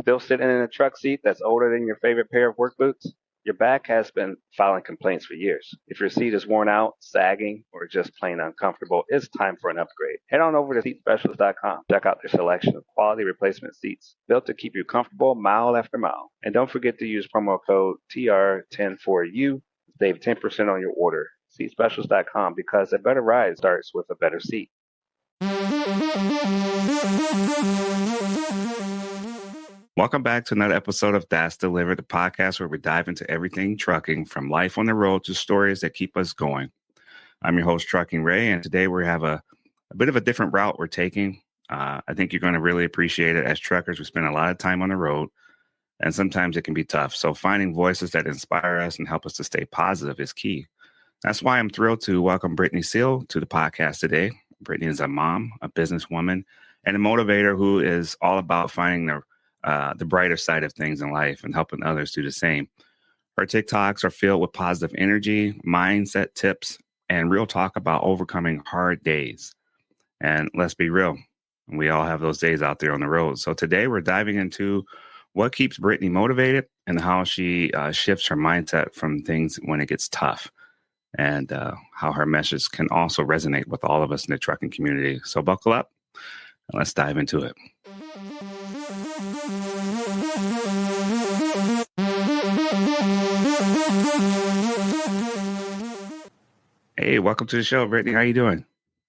Still sitting in a truck seat that's older than your favorite pair of work boots? Your back has been filing complaints for years. If your seat is worn out, sagging, or just plain uncomfortable, it's time for an upgrade. Head on over to seatspecialist.com. Check out their selection of quality replacement seats built to keep you comfortable mile after mile. And don't forget to use promo code TR10 4U to save 10% on your order. Seatspecialist.com, because a better ride starts with a better seat. Welcome back to another episode of That's Delivered, the podcast where we dive into everything trucking, from life on the road to stories that keep us going. I'm your host, Trucking Ray, and today we have a bit of a different route we're taking. I think you're going to really appreciate it. As truckers, we spend a lot of time on the road, and sometimes it can be tough. So finding voices that inspire us and help us to stay positive is key. That's why I'm thrilled to welcome Brittany Seal to the podcast today. Brittany is a mom, a businesswoman, and a motivator who is all about finding the brighter side of things in life and helping others do the same. Her TikToks are filled with positive energy, mindset tips, and real talk about overcoming hard days. And let's be real, we all have those days out there on the road. So today we're diving into what keeps Brittany motivated and how she shifts her mindset from things when it gets tough, and how her message can also resonate with all of us in the trucking community. So buckle up and let's dive into it. Hey, welcome to the show, Brittany. How are you doing?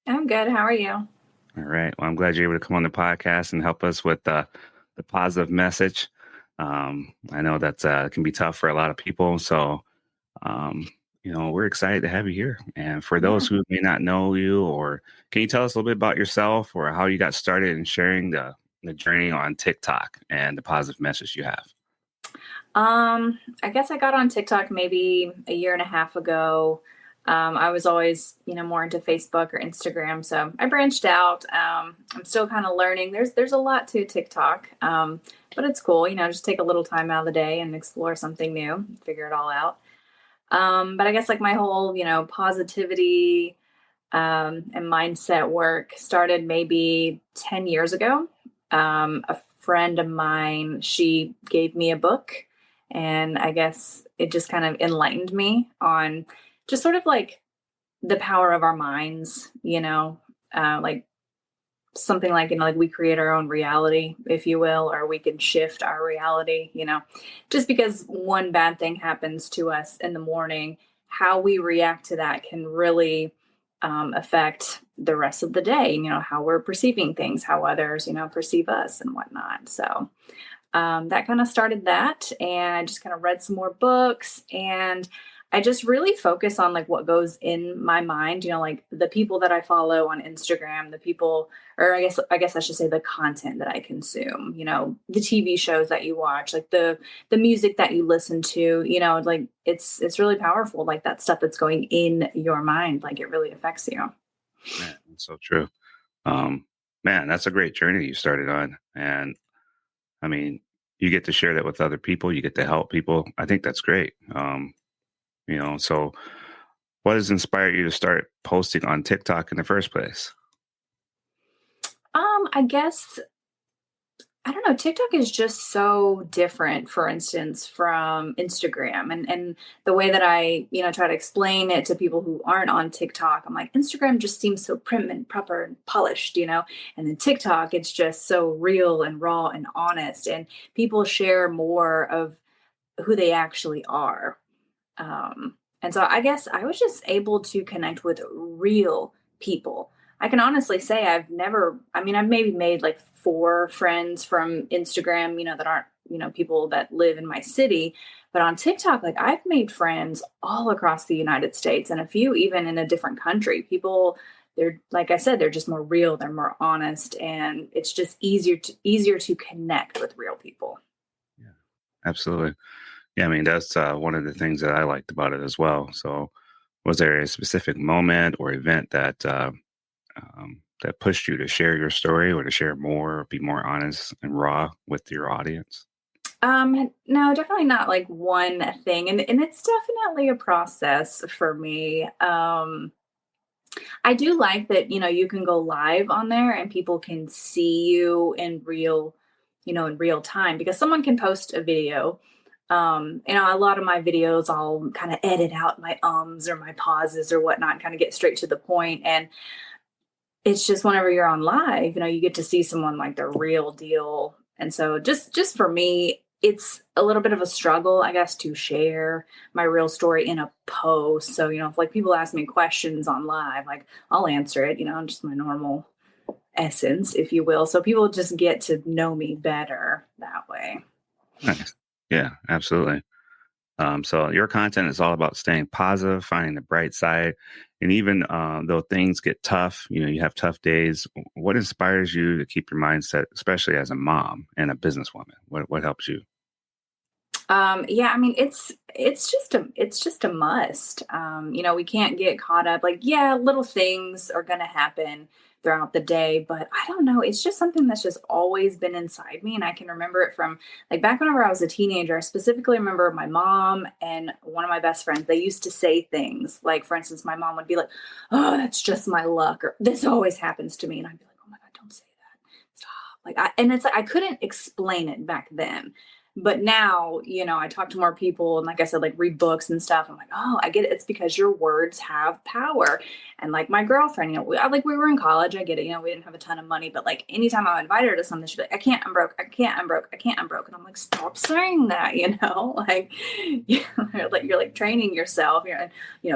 I'm good. How are you? All right. Well, I'm glad you're able to come on the podcast and help us with the positive message. I know that can be tough for a lot of people. So, we're excited to have you here. And for those who may not know you, or can you tell us a little bit about yourself or how you got started in sharing the journey on TikTok and the positive message you have? I guess I got on TikTok maybe a year and a half ago. I was always, more into Facebook or Instagram. So I branched out. I'm still kind of learning. There's a lot to TikTok, but it's cool. Just take a little time out of the day and explore something new, figure it all out. But I guess like my whole, positivity and mindset work started maybe 10 years ago. A friend of mine, she gave me a book, and I guess it just kind of enlightened me on just sort of like the power of our minds, like something like, like we create our own reality, if you will, or we can shift our reality, just because one bad thing happens to us in the morning, how we react to that can really affect the rest of the day, how we're perceiving things, how others, perceive us and whatnot. So that kind of started that, and I just kind of read some more books, and I just really focus on like what goes in my mind, like the people that I follow on Instagram, the people, or I guess I should say the content that I consume, the TV shows that you watch, like the music that you listen to, like it's really powerful. Like that stuff that's going in your mind, like it really affects you. Man, that's so true. Man, that's a great journey you started on. And I mean, you get to share that with other people. You get to help people. I think that's great. So what has inspired you to start posting on TikTok in the first place? I guess, I don't know, TikTok is just so different, for instance, from Instagram, and the way that I, try to explain it to people who aren't on TikTok, I'm like, Instagram just seems so prim and proper and polished, and then TikTok, it's just so real and raw and honest, and people share more of who they actually are. And so I guess I was just able to connect with real people. I can honestly say I've maybe made like 4 friends from Instagram, that aren't, people that live in my city. But on TikTok, like I've made friends all across the United States, and a few even in a different country. People, they're, like I said, they're just more real, they're more honest, and it's just easier to connect with real people. Yeah, absolutely. Yeah, I mean, that's one of the things that I liked about it as well. So was there a specific moment or event that that pushed you to share your story, or to share more, or be more honest and raw with your audience? No, definitely not like one thing. And it's definitely a process for me. I do like that, you can go live on there and people can see you in real in real time, because someone can post a video. A lot of my videos, I'll kind of edit out my ums or my pauses or whatnot and kind of get straight to the point. And it's just whenever you're on live, you get to see someone like the real deal. And so just for me, it's a little bit of a struggle, I guess, to share my real story in a post. So, if like people ask me questions on live, like I'll answer it, just my normal essence, if you will. So people just get to know me better that way. Nice. Yeah, absolutely. So your content is all about staying positive, finding the bright side, and even though things get tough, you have tough days. What inspires you to keep your mindset, especially as a mom and a businesswoman? What helps you? Yeah, I mean, it's just a must. We can't get caught up. Like, yeah, little things are going to happen throughout the day, but I don't know. It's just something that's just always been inside me. And I can remember it from like back whenever I was a teenager. I specifically remember my mom and one of my best friends, they used to say things like, for instance, my mom would be like, "Oh, that's just my luck," or "This always happens to me." And I'd be like, "Oh my God, don't say that. Stop." And it's like, I couldn't explain it back then. But now, I talk to more people and like I said, like read books and stuff. I'm like, oh, I get it. It's because your words have power. And like my girlfriend, we were in college. I get it. We didn't have a ton of money, but like anytime I invite her to something, she'd be like, I'm broke. I'm broke. And I'm like, stop saying that, like, you're like training yourself,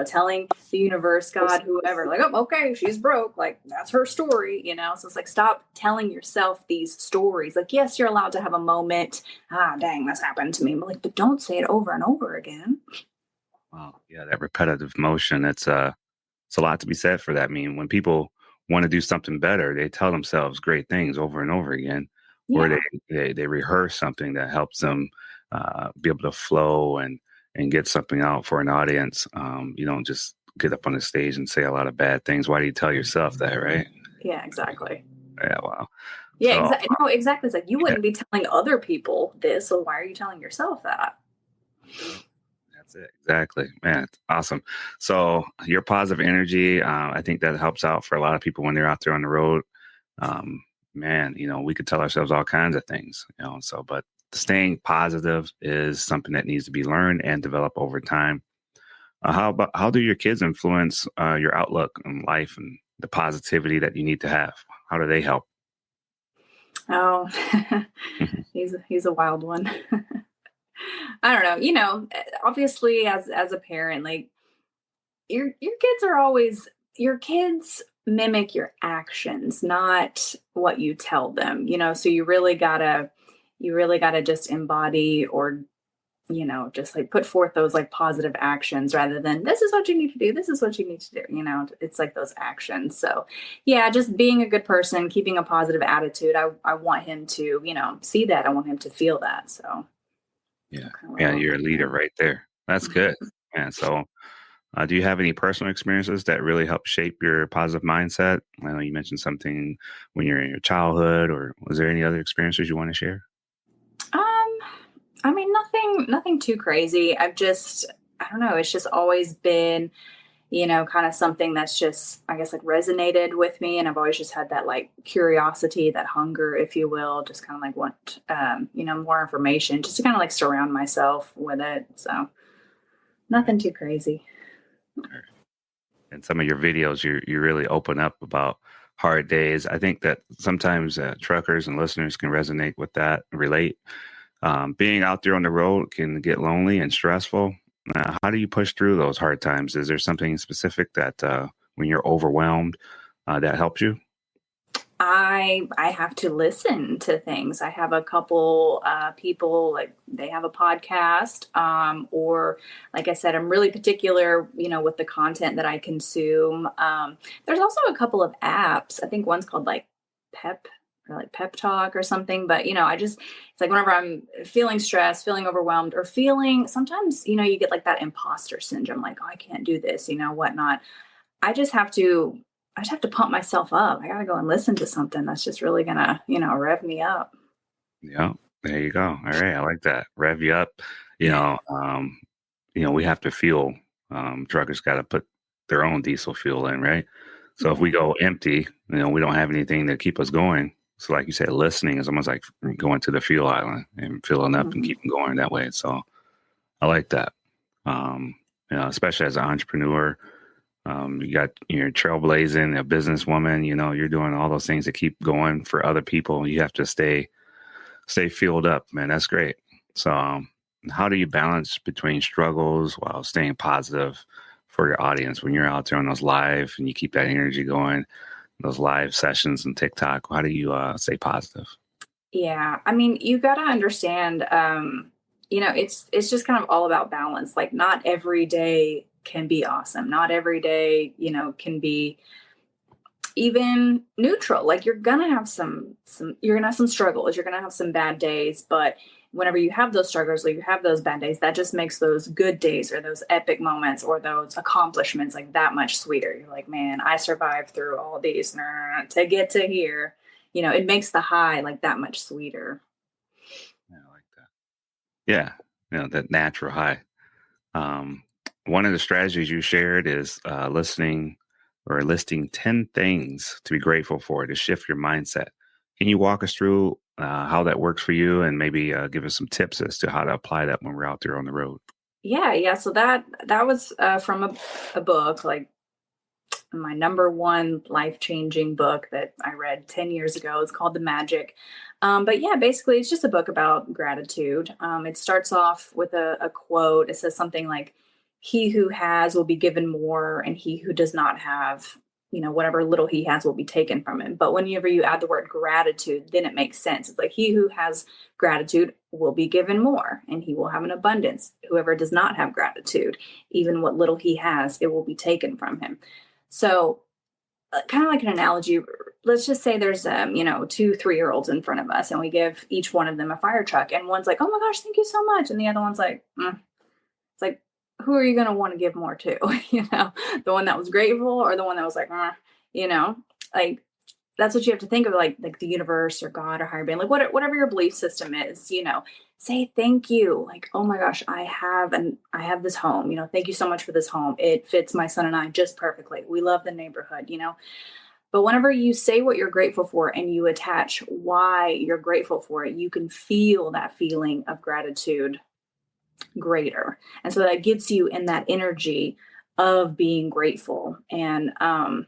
telling the universe, God, whoever, like, oh, okay, she's broke. Like that's her story, So it's like, stop telling yourself these stories. Like, yes, you're allowed to have a moment. Dang, this happened to me. But don't say it over and over again. Wow. Yeah, that repetitive motion, it's a lot to be said for that. I mean, when people want to do something better, they tell themselves great things over and over again, or they rehearse something that helps them be able to flow and get something out for an audience. You don't just get up on the stage and say a lot of bad things. Why do you tell yourself that, right? Yeah, exactly. Yeah, wow. Yeah, exactly. No, exactly. It's like you wouldn't be telling other people this, so why are you telling yourself that? That's it. Exactly. Man, it's awesome. So your positive energy, I think that helps out for a lot of people when they're out there on the road. Man, we could tell ourselves all kinds of things, but staying positive is something that needs to be learned and developed over time. How do your kids influence your outlook on life and the positivity that you need to have? How do they help? Oh, he's a wild one. I don't know. Obviously as a parent, like your kids are always, your kids mimic your actions, not what you tell them, so you really gotta just embody or just like put forth those like positive actions rather than this is what you need to do. This is what you need to do. It's like those actions. So yeah, just being a good person, keeping a positive attitude. I want him to, see that. I want him to feel that. So yeah. Yeah. You're a leader right there. That's good. Yeah. So do you have any personal experiences that really help shape your positive mindset? I know you mentioned something when you're in your childhood, or was there any other experiences you want to share? I mean, nothing too crazy. I don't know. It's just always been, kind of something that's just, I guess, like resonated with me. And I've always just had that like curiosity, that hunger, if you will, just kind of like want, more information, just to kind of like surround myself with it. So nothing too crazy. In some of your videos, you really open up about hard days. I think that sometimes truckers and listeners can resonate with that, relate. Being out there on the road can get lonely and stressful. How do you push through those hard times? Is there something specific that when you're overwhelmed that helps you? I have to listen to things. I have a couple people, like they have a podcast, or like I said, I'm really particular, with the content that I consume. There's also a couple of apps. I think one's called like Pep or like Pep Talk or something. But it's like whenever I'm feeling stressed, feeling overwhelmed, or feeling sometimes, you get like that imposter syndrome, like, oh, I can't do this, whatnot. I just have to pump myself up. I got to go and listen to something that's just really going to, rev me up. Yeah, there you go. All right. I like that. Rev you up. We have to fuel. Truckers got to put their own diesel fuel in, right? So if we go empty, we don't have anything to keep us going. So like you said, listening is almost like going to the fuel island and filling up and Mhm. keeping going that way. So I like that. Especially as an entrepreneur, you got you're trailblazing, a businesswoman. You're doing all those things to keep going for other people. You have to stay fueled up, man. That's great. So, how do you balance between struggles while staying positive for your audience when you're out there on those live and you keep that energy going, those live sessions and TikTok? How do you stay positive? Yeah, I mean, you got to understand, it's just kind of all about balance. Like, not every day can be awesome. Not every day, can be even neutral. Like, you're gonna have you're gonna have some struggles. You're gonna have some bad days, but whenever you have those struggles or you have those bad days, that just makes those good days or those epic moments or those accomplishments like that much sweeter. You're like, man, I survived through all these to get to here. It makes the high like that much sweeter. Yeah, I like that. Yeah, that natural high. Um, One of the strategies you shared is listening or listing 10 things to be grateful for to shift your mindset. Can you walk us through how that works for you and maybe give us some tips as to how to apply that when we're out there on the road? Yeah. So that was from a book, like my number one life-changing book that I read 10 years ago. It's called The Magic. But yeah, basically it's just a book about gratitude. It starts off with a quote. It says something like, he who has will be given more, and he who does not have, whatever little he has will be taken from him. But whenever you add the word gratitude, then it makes sense. It's like, he who has gratitude will be given more, and he will have an abundance. Whoever does not have gratitude, even what little he has, it will be taken from him. So, kind of like an analogy, let's just say there's 2 3-year-olds in front of us, and we give each one of them a fire truck, and one's like, oh my gosh, thank you so much, and the other one's like, it's like, who are you going to want to give more to? The one that was grateful, or the one that was like, you know like, that's what you have to think of, like the universe or God or higher being, like whatever your belief system is. Say thank you, like, oh my gosh, I have this home, thank you so much for this home. It fits my son and I just perfectly. We love the neighborhood. But whenever you say what you're grateful for and you attach why you're grateful for it, you can feel that feeling of gratitude greater. And so that gets you in that energy of being grateful. And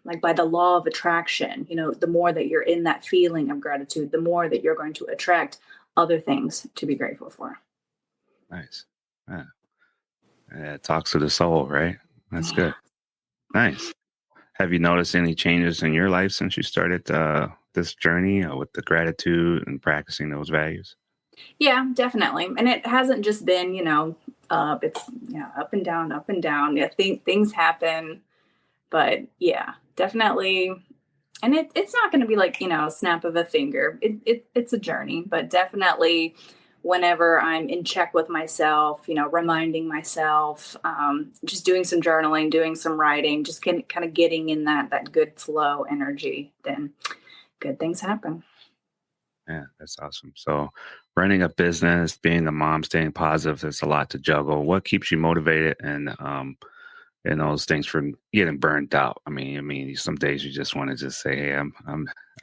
like, by the law of attraction, the more that you're in that feeling of gratitude, the more that you're going to attract other things to be grateful for. Nice. Yeah. It talks to the soul, right? That's Yeah. good. Nice. Have you noticed any changes in your life since you started this journey with the gratitude and practicing those values? Yeah, definitely. And it hasn't just been, up. It's up and down, up and down. Yeah, things happen, but yeah, definitely. And it's not going to be like, a snap of a finger. It's a journey, but definitely whenever I'm in check with myself, reminding myself, just doing some journaling, doing some writing, just kind of getting in that good flow energy, then good things happen. Yeah, that's awesome. So, running a business, being a mom, staying positive, there's a lot to juggle. What keeps you motivated and those things from getting burnt out? I mean, some days you just want to just say, "Hey,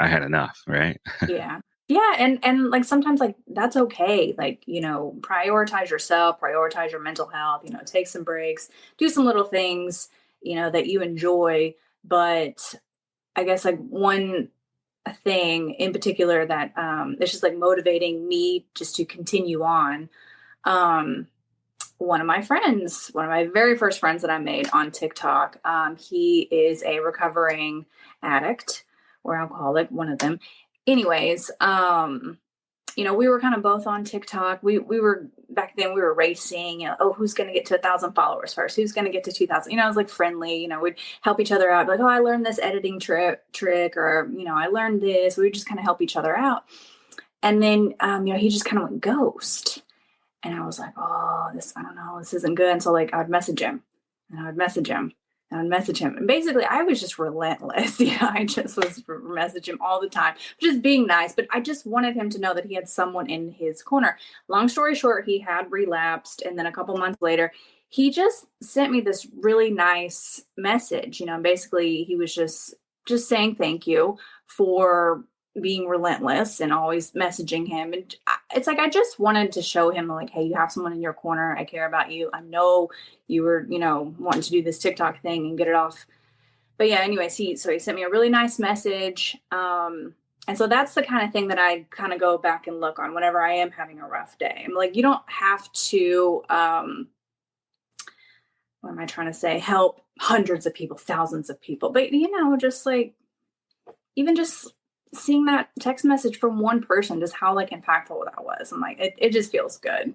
I had enough," right? Yeah. Yeah. And like, sometimes, like, that's okay. Like, prioritize yourself, prioritize your mental health, take some breaks, do some little things, that you enjoy. But I guess, like, one thing in particular that it's just like motivating me just to continue on. Um, One of my friends, one of my very first friends that I made on TikTok, he is a recovering addict or alcoholic, one of them. Anyways, we were kind of both on TikTok. We were, back then we were racing, oh, who's going to get to 1,000 followers first? Who's going to get to 2,000? It was like friendly, we'd help each other out. Like, oh, I learned this editing trick, or, I learned this. We would just kind of help each other out. And then, he just kind of went ghost. And I was like, oh, I don't know, this isn't good. And so, like, I would message him, and I would message him, and I'd message him. And basically, I was just relentless. I just was messaging him all the time, just being nice. But I just wanted him to know that he had someone in his corner. Long story short, he had relapsed. And then a couple months later, he just sent me this really nice message. Basically, he was just saying thank you for being relentless and always messaging him. And it's like, I just wanted to show him like, hey, you have someone in your corner. I care about you. I know you were, wanting to do this TikTok thing and get it off. But yeah, anyways, he sent me a really nice message. And so that's the kind of thing that I kind of go back and look on whenever I am having a rough day. I'm like, you don't have to, what am I trying to say? Help hundreds of people, thousands of people. But, just like, even just seeing that text message from one person, just how like impactful that was. I'm like, it just feels good.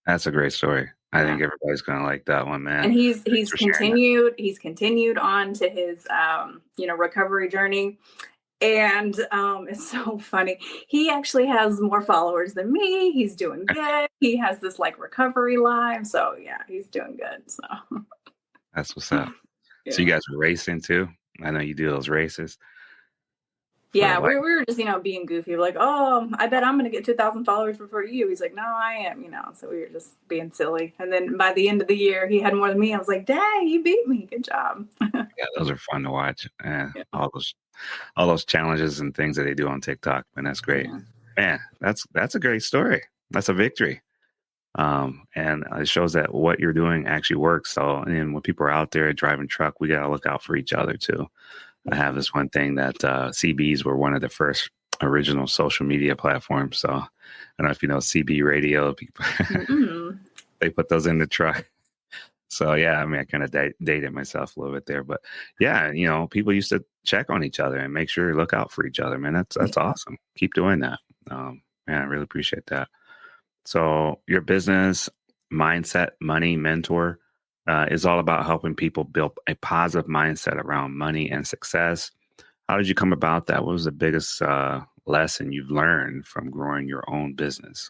That's a great story. I think everybody's going to like that one, man. And he's continued on to his, recovery journey. And it's so funny. He actually has more followers than me. He's doing good. He has this like recovery live. So yeah, he's doing good. So that's what's up. Yeah. So you guys are racing too? I know you do those races. Yeah, we were just, being goofy. We're like, oh, I bet I'm going to get 2,000 followers before you. He's like, no, I am, so we were just being silly. And then by the end of the year, he had more than me. I was like, dang, you beat me. Good job. Yeah, those are fun to watch. Yeah. All those challenges and things that they do on TikTok. And that's great. Yeah. Man, that's a great story. That's a victory. And it shows that what you're doing actually works. So, and when people are out there driving truck, we got to look out for each other too. I have this one thing that CBs were one of the first original social media platforms. So I don't know if you know CB radio. People, they put those in the truck. So yeah, I mean, I kind of dated myself a little bit there, but yeah, people used to check on each other and make sure to look out for each other. Man, that's awesome. Keep doing that. Man, I really appreciate that. So your business, mindset, money, mentor, is all about helping people build a positive mindset around money and success. How did you come about that? What was the biggest lesson you've learned from growing your own business?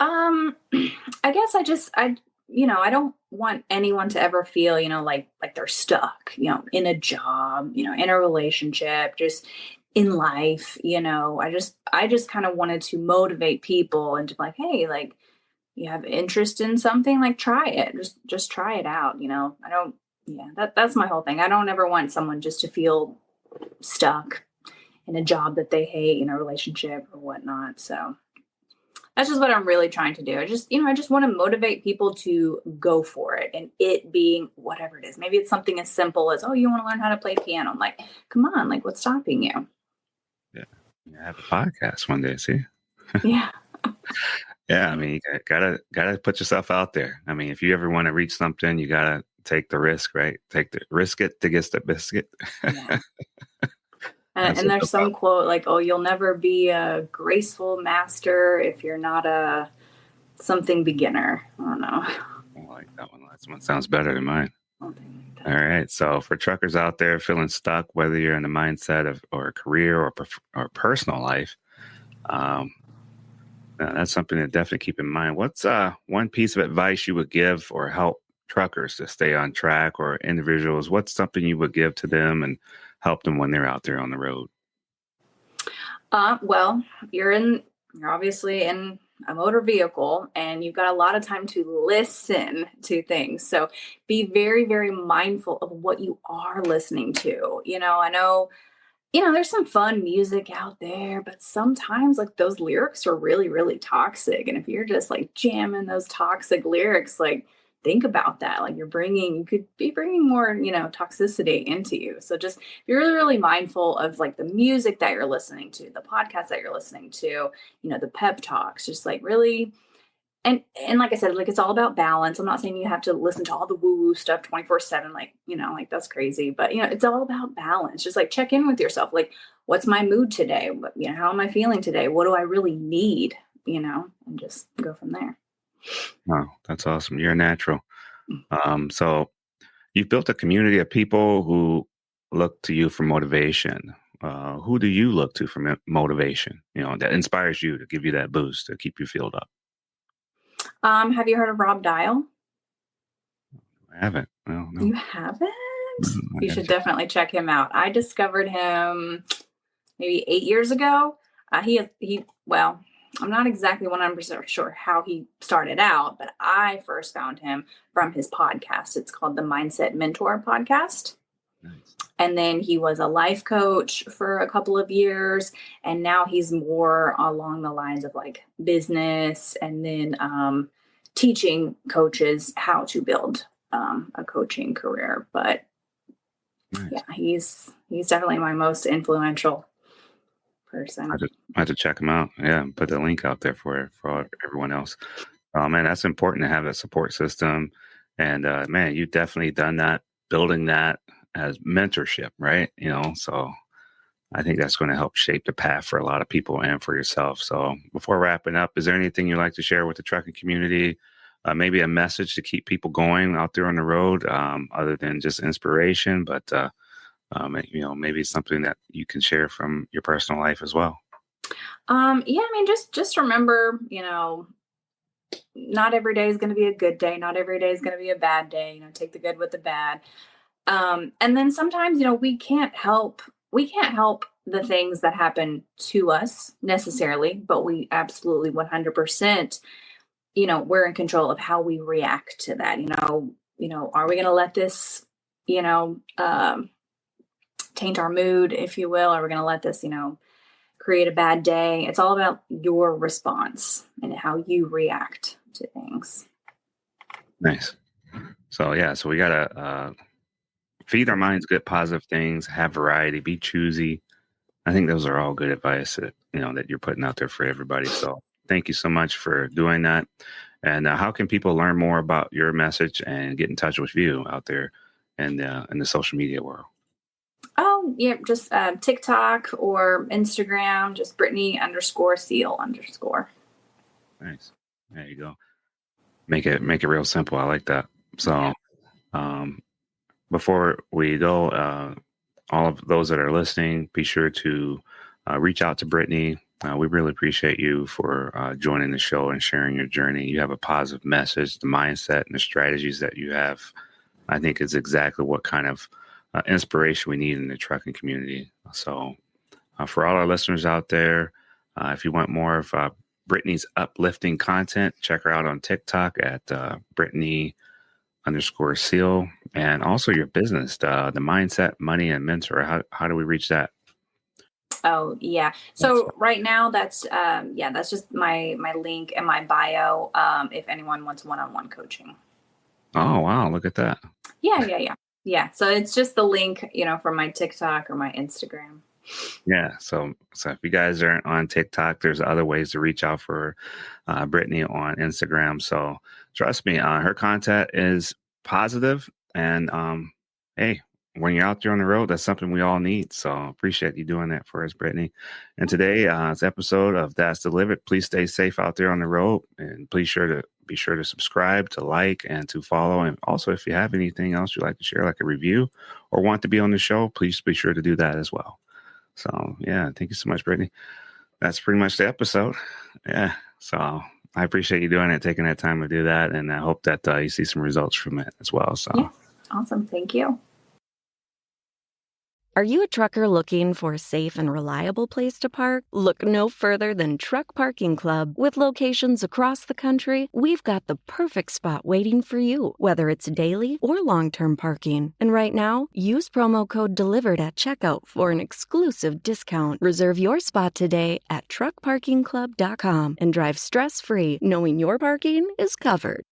I guess I don't want anyone to ever feel, like they're stuck, in a job, in a relationship, just in life, I just kind of wanted to motivate people and to be like, hey, like, you have interest in something, like try it, just try it out. That's my whole thing. I don't ever want someone just to feel stuck in a job that they hate, in a relationship or whatnot. So that's just what I'm really trying to do. I just want to motivate people to go for it, and it being whatever it is. Maybe it's something as simple as, oh, you want to learn how to play piano. I'm like, come on, like what's stopping you? Yeah. I have a podcast one day. See? Yeah. Yeah, I mean, you gotta put yourself out there. I mean, if you ever want to reach something, you gotta take the risk, right? Take the risk it to get the biscuit. Yeah. and there's some quote like, "Oh, you'll never be a graceful master if you're not a something beginner." I don't know. I like that one. That one sounds better than mine. All right. So for truckers out there feeling stuck, whether you're in the mindset of or a career or personal life, that's something to definitely keep in mind. What's one piece of advice you would give or help truckers to stay on track, or individuals? What's something you would give to them and help them when they're out there on the road? Well, you're obviously in a motor vehicle and you've got a lot of time to listen to things. So be very, very mindful of what you are listening to. I know, there's some fun music out there, but sometimes like those lyrics are really, really toxic. And if you're just like jamming those toxic lyrics, like think about that. Like you could be bringing more, toxicity into you. So just be really, really mindful of like the music that you're listening to, the podcasts that you're listening to, the pep talks, just like really. And like I said, like it's all about balance. I'm not saying you have to listen to all the woo-woo stuff 24/7, like, like that's crazy. But, it's all about balance. Just like check in with yourself. Like, what's my mood today? How am I feeling today? What do I really need? And just go from there. Wow, that's awesome. You're a natural. So you've built a community of people who look to you for motivation. Who do you look to for motivation? That inspires you to give you that boost to keep you filled up. Have you heard of Rob Dial? I haven't. No. You haven't? You should definitely check him out. I discovered him maybe 8 years ago. Well, I'm not exactly 100% sure how he started out, but I first found him from his podcast. It's called the Mindset Mentor Podcast. Nice. And then he was a life coach for a couple of years. And now he's more along the lines of like business and then teaching coaches how to build a coaching career. But Nice. yeah, he's definitely my most influential person. I have to check him out. Yeah, put the link out there for everyone else. Man, that's important to have that support system. And man, you've definitely done that, building that as mentorship, right? So I think that's going to help shape the path for a lot of people and for yourself. So before wrapping up, is there anything you'd like to share with the trucking community? Maybe a message to keep people going out there on the road, other than just inspiration, but maybe something that you can share from your personal life as well. Yeah, I mean, just remember, not every day is going to be a good day. Not every day is going to be a bad day. Take the good with the bad. And then sometimes, we can't help the things that happen to us necessarily, but we absolutely 100%, we're in control of how we react to that. Are we going to let this, taint our mood, if you will? Are we going to let this, create a bad day? It's all about your response and how you react to things. Nice. So we gotta feed our minds good, positive things, have variety, be choosy. I think those are all good advice that that you're putting out there for everybody. So thank you so much for doing that. And how can people learn more about your message and get in touch with you out there in the social media world? Oh, yeah, just TikTok or Instagram, just Brittany_seal_. Nice. There you go. Make it real simple. I like that. So before we go, all of those that are listening, be sure to reach out to Brittany. We really appreciate you for joining the show and sharing your journey. You have a positive message, the mindset and the strategies that you have, I think, is exactly what kind of inspiration we need in the trucking community. So for all our listeners out there, if you want more of Brittany's uplifting content, check her out on TikTok at Brittany_seal, and also your business, the Mindset, Money, and Mentor. How do we reach that? Oh, yeah. So right now that's just my link and my bio. If anyone wants one-on-one coaching. Oh, wow. Look at that. Yeah. So it's just the link, from my TikTok or my Instagram. Yeah. So if you guys aren't on TikTok, there's other ways to reach out for Brittany on Instagram. So trust me, her content is positive. And hey, when you're out there on the road, that's something we all need. So appreciate you doing that for us, Brittany. And today's episode of That's Delivered. Please stay safe out there on the road, and be sure to subscribe, to like, and to follow. And also, if you have anything else you'd like to share, like a review or want to be on the show, please be sure to do that as well. So yeah, thank you so much, Brittany. That's pretty much the episode. Yeah. So I appreciate you doing it, taking that time to do that. And I hope that you see some results from it as well. So yeah. Awesome. Thank you. Are you a trucker looking for a safe and reliable place to park? Look no further than Truck Parking Club. With locations across the country, we've got the perfect spot waiting for you, whether it's daily or long-term parking. And right now, use promo code DELIVERED at checkout for an exclusive discount. Reserve your spot today at truckparkingclub.com and drive stress-free, knowing your parking is covered.